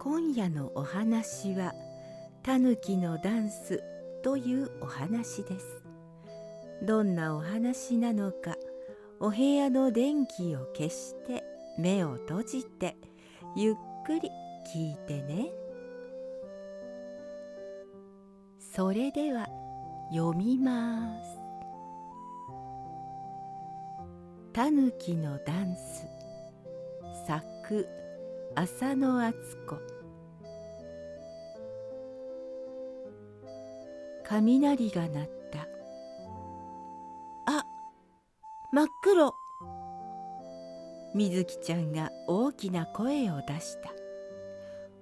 今夜のお話はたぬきのダンスというお話です。どんなお話なのか、お部屋の電気を消して目を閉じてゆっくり聞いてね。それでは読みます。たぬきのダンス、作浅野敦子。雷が鳴った。あ、真っ黒。みずきちゃんが大きな声を出した。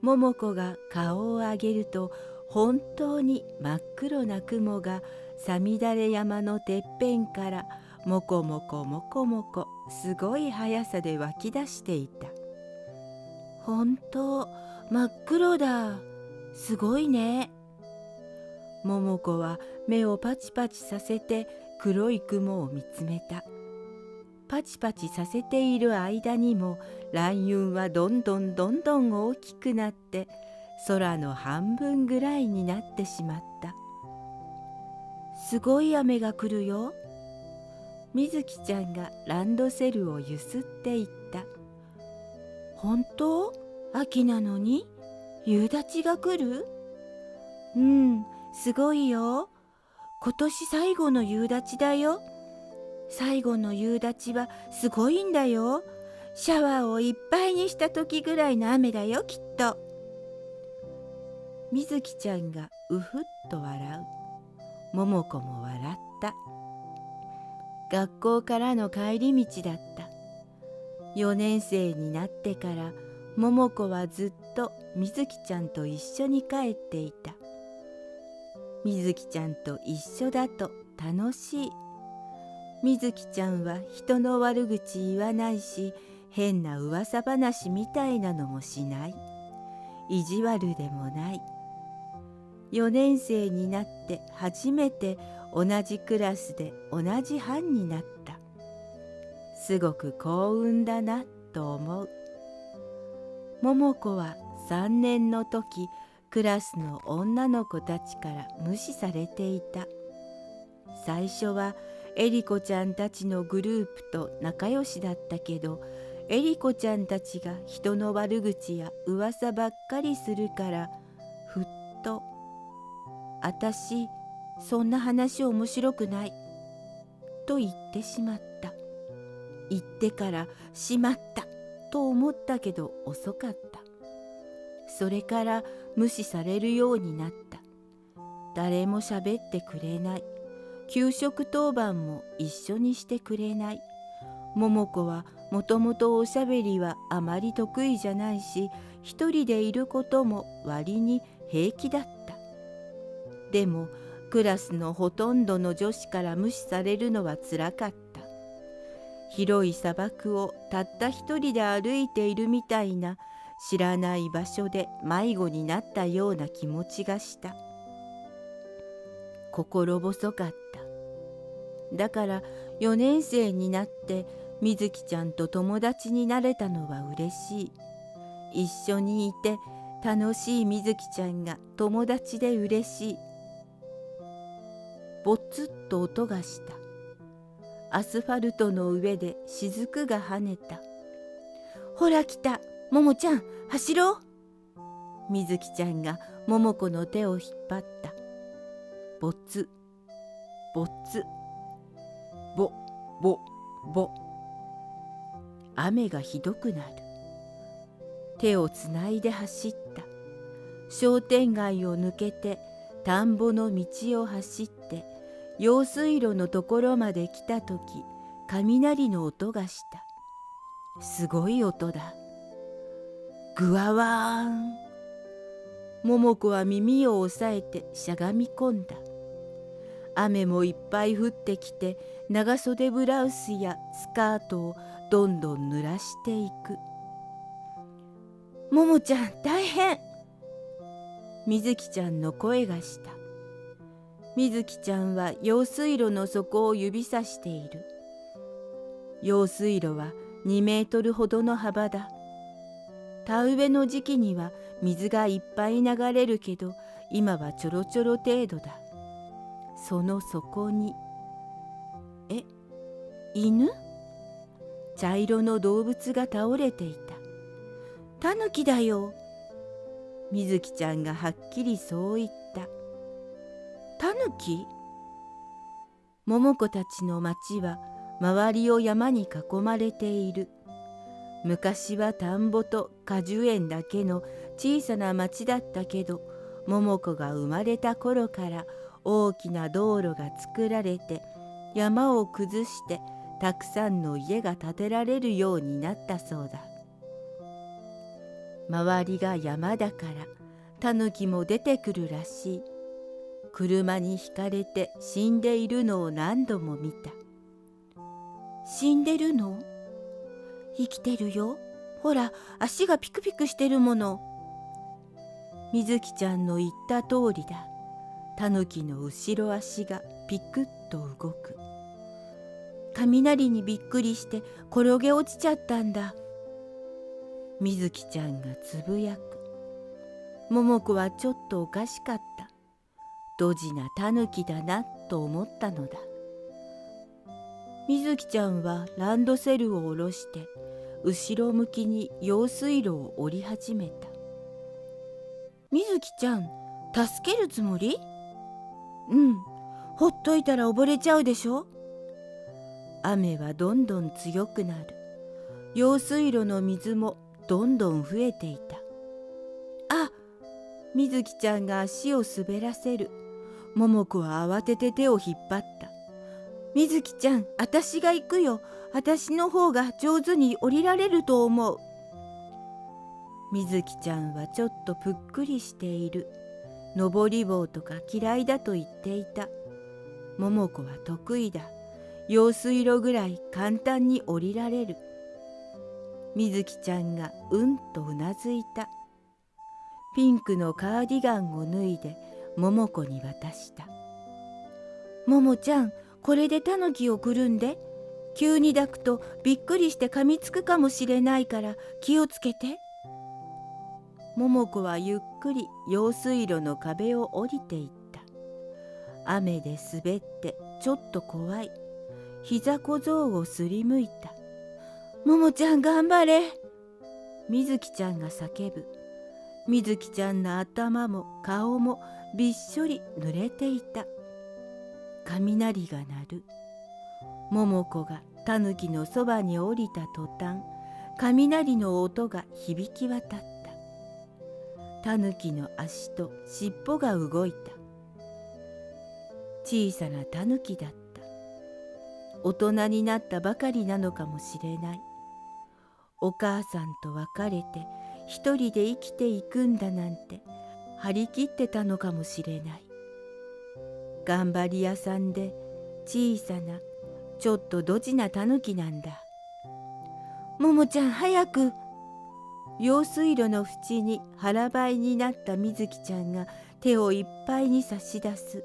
ももこが顔を上げると、本当に真っ黒な雲がさみだれ山のてっぺんからもこもこもこもこすごい速さで湧き出していた。本当、真っ黒だ。すごいね。ももこは目をパチパチさせて黒い雲を見つめた。パチパチさせている間にも雷雲はどんどん大きくなって空の半分ぐらいになってしまった。すごい雨が来るよ。みずきちゃんがランドセルをゆすっていった。本当？秋なのに夕立が来る？うん、すごいよ。今年最後の夕立だよ。最後の夕立はすごいんだよ。シャワーをいっぱいにした時ぐらいの雨だよ、きっと。みずきちゃんがうふっと笑う。ももこも笑った。学校からの帰り道だった。4年生になってからももこはずっとみずきちゃんと一緒に帰っていた。みずきちゃんと一緒だと楽しい。みずきちゃんは人の悪口言わないし、変な噂話みたいなのもしない。意地悪でもない。4年生になって初めて同じクラスで同じ班になった。すごく幸運だなと思う。ももこは3年の時、クラスの女の子たちから無視されていた。最初はえりこちゃんたちのグループと仲良しだったけど、えりこちゃんたちが人の悪口や噂ばっかりするから、ふっと「あたし、そんな話面白くない」と言ってしまった。言ってから「しまった」と思ったけど遅かった。それから無視されるようになった。誰も喋ってくれない。給食当番も一緒にしてくれない。ももこはもともとおしゃべりはあまり得意じゃないし、一人でいることも割に平気だった。でもクラスのほとんどの女子から無視されるのはつらかった。広い砂漠をたった一人で歩いているみたいな、知らない場所で迷子になったような気持ちがした。心細かった。だから4年生になってみずきちゃんと友達になれたのは嬉しい。一緒にいて楽しいみずきちゃんが友達で嬉しい。ぼつっと音がした。アスファルトの上で雫が跳ねた。ほら来た、ももちゃん、走ろう。みずきちゃんがももこの手を引っ張った。ぼつ、ぼつ、ぼ、ぼ、ぼ。雨がひどくなる。手をつないで走った。商店街を抜けて田んぼの道を走って用水路のところまで来たとき、雷の音がした。すごい音だ。ぐわわーん。ももこは耳を押さえてしゃがみ込んだ。雨もいっぱい降ってきて、長袖ブラウスやスカートをどんどん濡らしていく。ももちゃん、大変。みずきちゃんの声がした。みずきちゃんは用水路の底を指さしている。用水路は2メートルほどの幅だ。田植えの時期には水がいっぱい流れるけど、今はちょろちょろ程度だ。その底に、犬？茶色の動物が倒れていた。タヌキだよ。みずきちゃんがはっきりそう言った。タヌキ？桃子たちの町は周りを山に囲まれている。昔は田んぼと果樹園だけの小さな町だったけど、桃子が生まれた頃から大きな道路が作られて、山を崩してたくさんの家が建てられるようになったそうだ。周りが山だからタヌキも出てくるらしい。車にひかれて死んでいるのを何度も見た。死んでるの？生きてるよ。ほら、足がピクピクしてるもの。みずきちゃんの言った通りだ。タヌキの後ろ足がピクッと動く。雷にびっくりして転げ落ちちゃったんだ。みずきちゃんがつぶやく。桃子はちょっとおかしかった。ドジなタヌキだなと思ったのだ。みずきちゃんはランドセルを下ろして後ろ向きに用水路を降り始めた。みずきちゃん、助けるつもり？うん、ほっといたら溺れちゃうでしょ。雨はどんどん強くなる。用水路の水もどんどん増えていた。あ、みずきちゃんが足を滑らせる。桃子は慌てて手を引っ張った。みずきちゃん、あたしが行くよ。あたしの方が上手に降りられると思う。みずきちゃんはちょっとぷっくりしている。登り棒とか嫌いだと言っていた。桃子は得意だ。用水路ぐらい簡単に降りられる。みずきちゃんがうんとうなずいた。ピンクのカーディガンを脱いで桃子に渡した。ももちゃん、これでタヌキをくるんで。急に抱くとびっくりして噛みつくかもしれないから気をつけて。桃子はゆっくり用水路の壁を降りていった。雨で滑ってちょっと怖い。膝小僧をすりむいた。ももちゃん頑張れ。みずきちゃんが叫ぶ。みずきちゃんの頭も顔もびっしょり濡れていた。雷が鳴る。桃子がタヌキのそばに降りた途端、雷の音が響き渡った。タヌキの足と尻尾が動いた。小さなタヌキだった。大人になったばかりなのかもしれない。お母さんと別れて一人で生きていくんだなんて張り切ってたのかもしれない。頑張り屋さんで小さなちょっとドジなタヌキなんだ。ももちゃん早く。用水路の縁に腹ばいになったみずきちゃんが手をいっぱいに差し出す。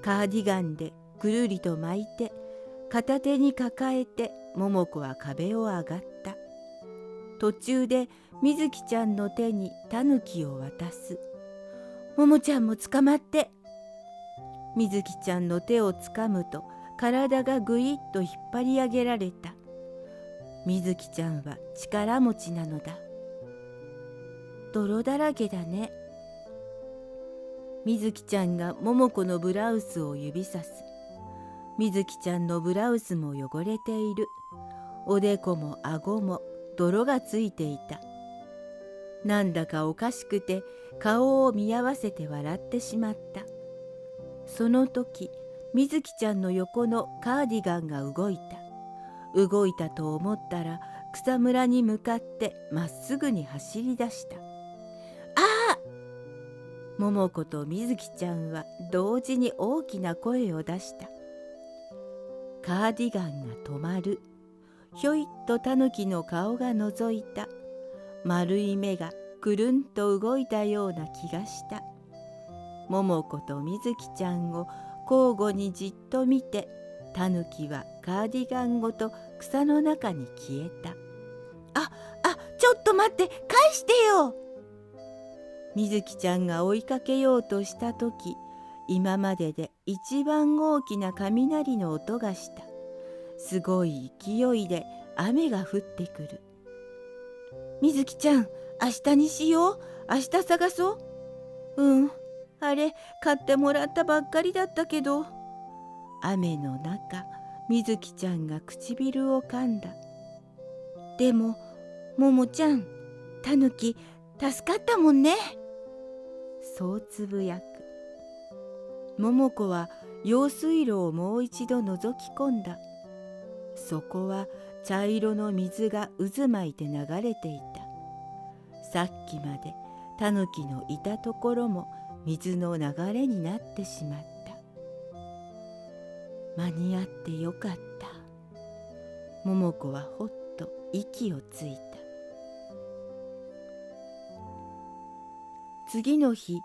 カーディガンでぐるりと巻いて片手に抱えて桃子は壁を上がった。途中でみずきちゃんの手にタヌキを渡す。ももちゃんも捕まって。みずきちゃんの手をつかむと体がぐいっと引っ張り上げられた。みずきちゃんは力持ちなのだ。泥だらけだね。みずきちゃんが桃子のブラウスを指さす。みずきちゃんのブラウスも汚れている。おでこも顎も泥がついていた。なんだかおかしくて顔を見合わせて笑ってしまった。その時、みずきちゃんの横のカーディガンが動いた。動いたと思ったら草むらに向かってまっすぐに走り出した。ああ！桃子とみずきちゃんは同時に大きな声を出した。カーディガンが止まる。ひょいっとタヌキの顔がのぞいた。丸い目がくるんと動いたような気がした。桃子とみずきちゃんを交互にじっと見て、タヌキはカーディガンごと草の中に消えた。ちょっと待って、返してよ。みずきちゃんが追いかけようとしたとき、今までで一番大きな雷の音がした。すごい勢いで雨が降ってくる。みずきちゃん、明日にしよう。明日探そう。うん、あれ買ってもらったばっかりだったけど。雨の中、みずきちゃんが唇を噛んだ。でも、ももちゃん、たぬき助かったもんね。そうつぶやく。桃子は用水路をもう一度覗き込んだ。そこは茶色の水が渦巻いて流れていた。さっきまでタヌキのいたところも水の流れになってしまった。間に合ってよかった。桃子はほっと息をついた。次の日、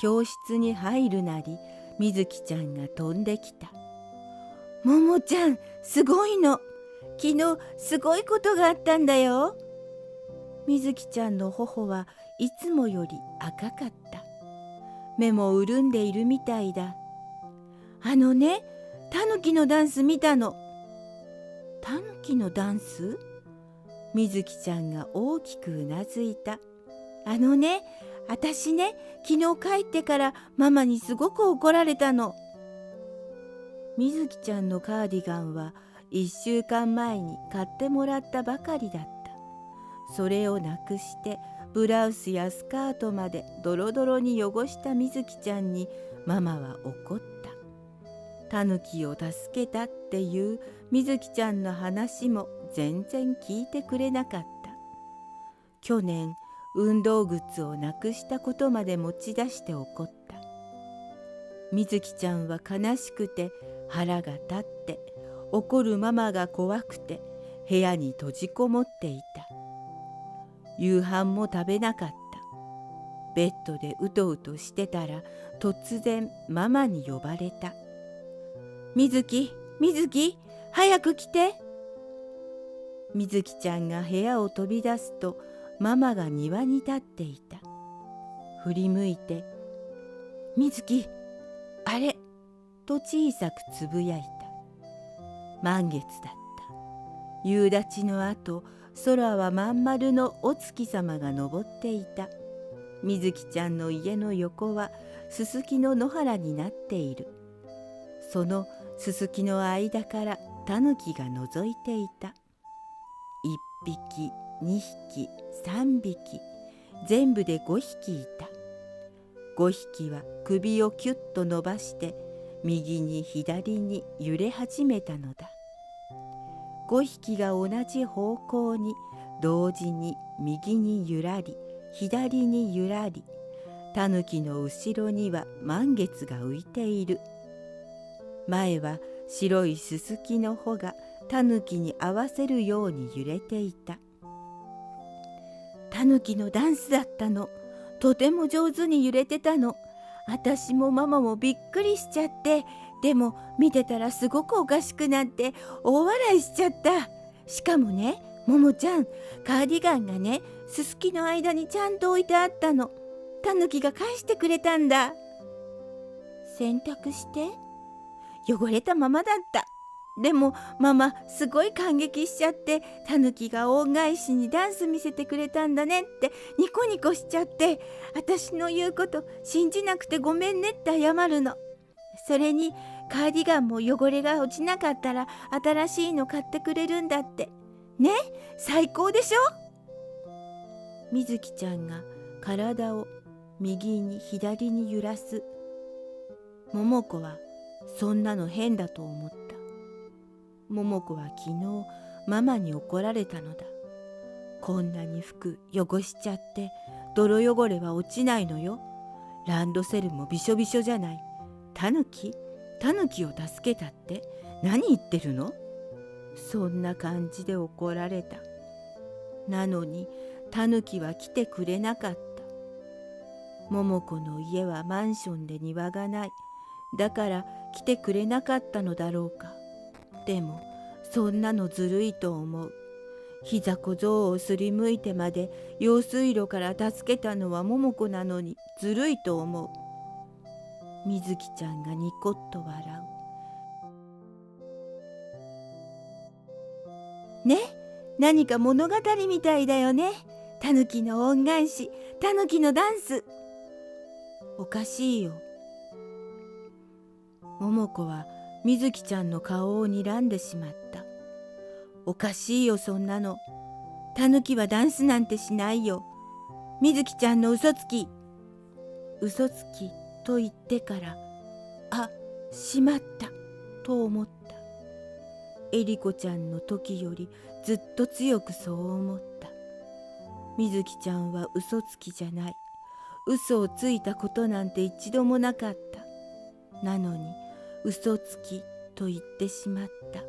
教室に入るなり、みずきちゃんが飛んできた。ももちゃん、すごいの。昨日すごいことがあったんだよ。みずきちゃんの頬はいつもより赤かった。目も潤んでいるみたいだ。あのね、タヌキのダンス見たの。タヌキのダンス？みずきちゃんが大きくうなずいた。あのね、私ね、昨日帰ってからママにすごく怒られたの。みずきちゃんのカーディガンは1週間前に買ってもらったばかりだった。それをなくしてブラウスやスカートまでドロドロに汚したみずきちゃんにママは怒った。タヌキを助けたっていうみずきちゃんの話も全然聞いてくれなかった。去年運動靴をなくしたことまで持ち出して怒った。みずきちゃんは悲しくて腹が立って怒るママが怖くて部屋に閉じこもっていた。夕飯も食べなかった。ベッドでうとうとしてたら突然ママに呼ばれた。みずき、みずき、早く来て。みずきちゃんが部屋を飛び出すとママが庭に立っていた。振り向いて、みずき、あれと小さくつぶやいた。満月だった。夕立のあと、空はまん丸のお月様が昇っていた。みずきちゃんの家の横はすすきの野原になっている。そのすすきの間からタヌキが覗いていた。1匹、2匹、3匹、全部で5匹いた。5匹は首をキュッと伸ばして右に左に揺れ始めたのだ。5匹が同じ方向に同時に右にゆらり左にゆらり、タヌキの後ろには満月が浮いている。前は白いすすきの穂がタヌキに合わせるように揺れていた。タヌキのダンスだったの。とても上手に揺れてたの。私もママもびっくりしちゃって、でも見てたらすごくおかしくなって大笑いしちゃった。しかもね、ももちゃん、カーディガンがね、すすきの間にちゃんと置いてあったの。タヌキが返してくれたんだ。洗濯して汚れたままだった。でもママすごい感激しちゃって、タヌキが恩返しにダンス見せてくれたんだねってニコニコしちゃって、私の言うこと信じなくてごめんねって謝るの。それにカーディガンも汚れが落ちなかったら新しいの買ってくれるんだって。ね、最高でしょ。みずきちゃんが体を右に左に揺らす。桃子はそんなの変だと思った。桃子は昨日ママに怒られたのだ。こんなに服汚しちゃって泥汚れは落ちないのよ。ランドセルもびしょびしょじゃない。タヌキを助けたって何言ってるの？そんな感じで怒られた。なのにタヌキは来てくれなかった。桃子の家はマンションで庭がない。だから来てくれなかったのだろうか。でもそんなのずるいと思う。膝小僧をすりむいてまで用水路から助けたのは桃子なのにずるいと思う。水木ちゃんがニコッと笑う。ね、何か物語みたいだよね。タヌキの恩返し、タヌキのダンス。おかしいよ。桃子は水木ちゃんの顔を睨んでしまった。おかしいよ、そんなの。タヌキはダンスなんてしないよ。水木ちゃんの嘘つき。嘘つきと言ってから、あ、しまったと思った。エリコちゃんの時よりずっと強くそう思った。水木ちゃんは嘘つきじゃない。嘘をついたことなんて一度もなかった。なのに嘘つきと言ってしまった。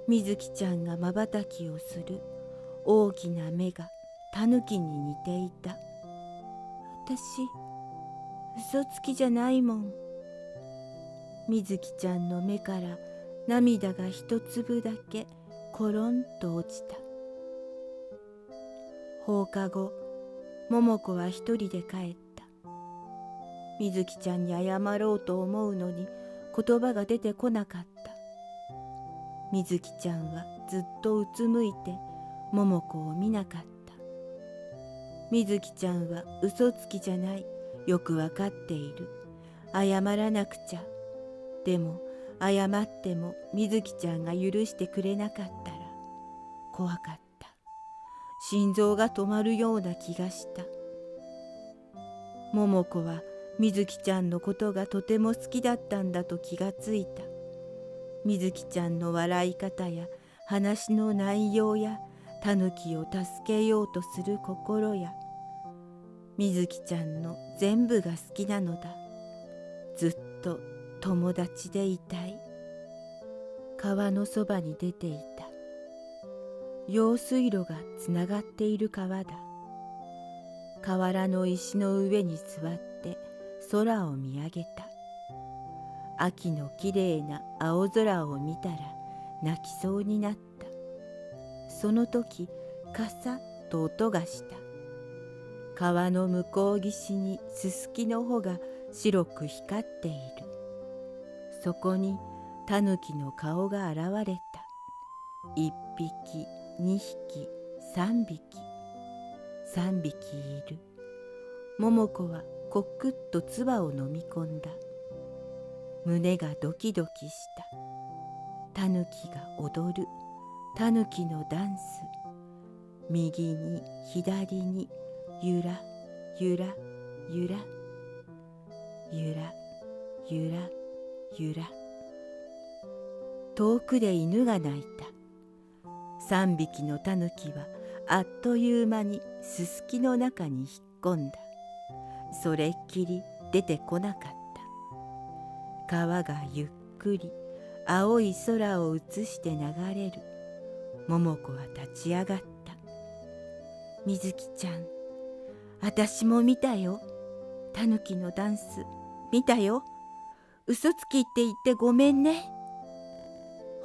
水木ちゃんがまばたきをする大きな目がタヌキに似ていた。私、嘘つきじゃないもん。水木ちゃんの目から涙が一粒だけコロンと落ちた。放課後、桃子は一人で帰った。水木ちゃんに謝ろうと思うのに言葉が出てこなかった。水木ちゃんはずっとうつむいて桃子を見なかった。水木ちゃんは嘘つきじゃない、よくわかっている。謝らなくちゃ。でも謝っても水木ちゃんが許してくれなかったら怖かった。心臓が止まるような気がした。桃子は水木ちゃんのことがとても好きだったんだと気がついた。水木ちゃんの笑い方や話の内容やタヌキを助けようとする心や、水木ちゃんの全部が好きなのだ。ずっと友達でいたい。川のそばに出ていた。用水路がつながっている川だ。河原の石の上に座って空を見上げた。秋のきれいな青空を見たら泣きそうになった。その時カサッと音がした。川の向こう岸にススキの穂が白く光っている。そこにタヌキの顔が現れた。一匹、二匹、三匹。三匹いる。桃子はコクッと唾を飲み込んだ。胸がドキドキした。タヌキが踊る。タヌキのダンス。右に左にゆらゆらゆらゆらゆらゆら。遠くで犬が鳴いた。三匹のタヌキはあっという間にススキの中に引っ込んだ。それっきり出てこなかった。川がゆっくり青い空を映して流れる。桃子は立ち上がった。水木ちゃん、あたしも見たよ。タヌキのダンス見たよ。嘘つきって言ってごめんね。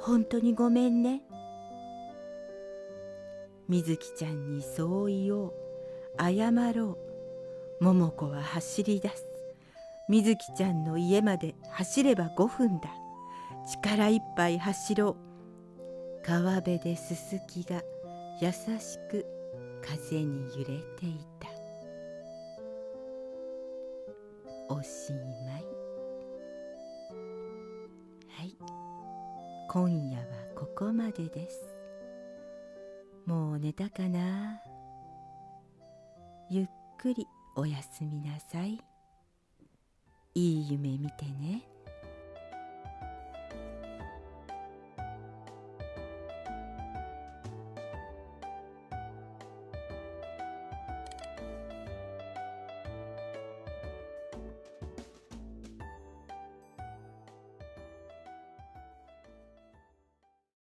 本当にごめんね。水木ちゃんにそう言おう。謝ろう。桃子は走り出す。水木ちゃんの家まで走れば5分だ。力いっぱい走ろう。川辺でススキが優しく風に揺れていた。おしまい。はい、今夜はここまでです。もう寝たかな。ゆっくりおやすみなさい。いい夢見てね。